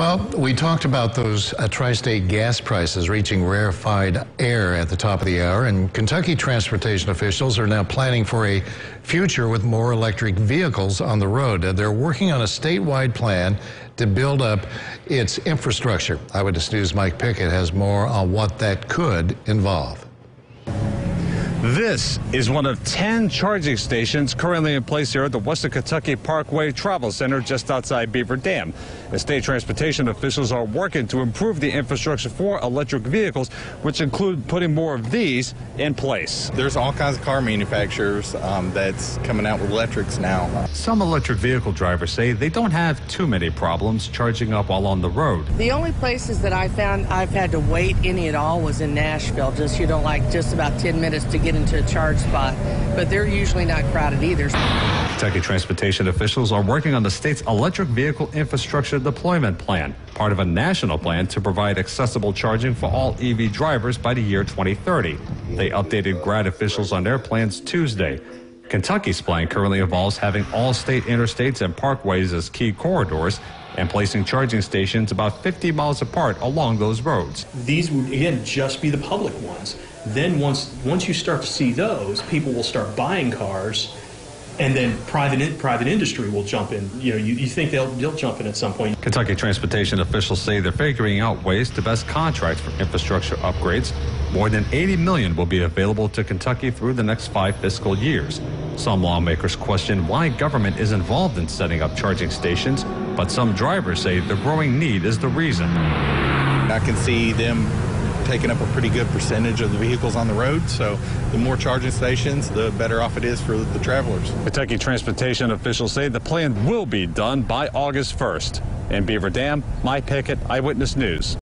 Well, we talked about those tri-state gas prices reaching rarefied air at the top of the hour, and Kentucky transportation officials are now planning for a future with more electric vehicles on the road. They're working on a statewide plan to build up its infrastructure. Eyewitness News' Mike Pickett has more on what that could involve. This is one of 10 charging stations currently in place here at the Western Kentucky Parkway Travel Center just outside Beaver Dam. The state transportation officials are working to improve the infrastructure for electric vehicles, which include putting more of these in place. There's all kinds of car manufacturers that's coming out with electrics now. Some electric vehicle drivers say they don't have too many problems charging up while on the road. The only places that I found I've had to wait any at all was in Nashville, just about 10 minutes to get into a charge spot, but they're usually not crowded either. Kentucky transportation officials are working on the state's electric vehicle infrastructure deployment plan, part of a national plan to provide accessible charging for all EV drivers by the year 2030. They updated grad officials on their plans Tuesday. Kentucky's plan currently involves having all state interstates and parkways as key corridors and placing charging stations about 50 miles apart along those roads. These would, again, just be the public ones. Then once you start to see those, people will start buying cars, and then private industry will jump in. You think they'll jump in at some point. Kentucky transportation officials say they're figuring out ways to best contract for infrastructure upgrades. More than $80 million will be available to Kentucky through the next 5 fiscal years. Some lawmakers question why government is involved in setting up charging stations, but some drivers say the growing need is the reason. I can see them taking up a pretty good percentage of the vehicles on the road, so the more charging stations, the better off it is for the travelers. Kentucky transportation officials say the plan will be done by August 1st. In Beaver Dam, Mike Pickett, Eyewitness News.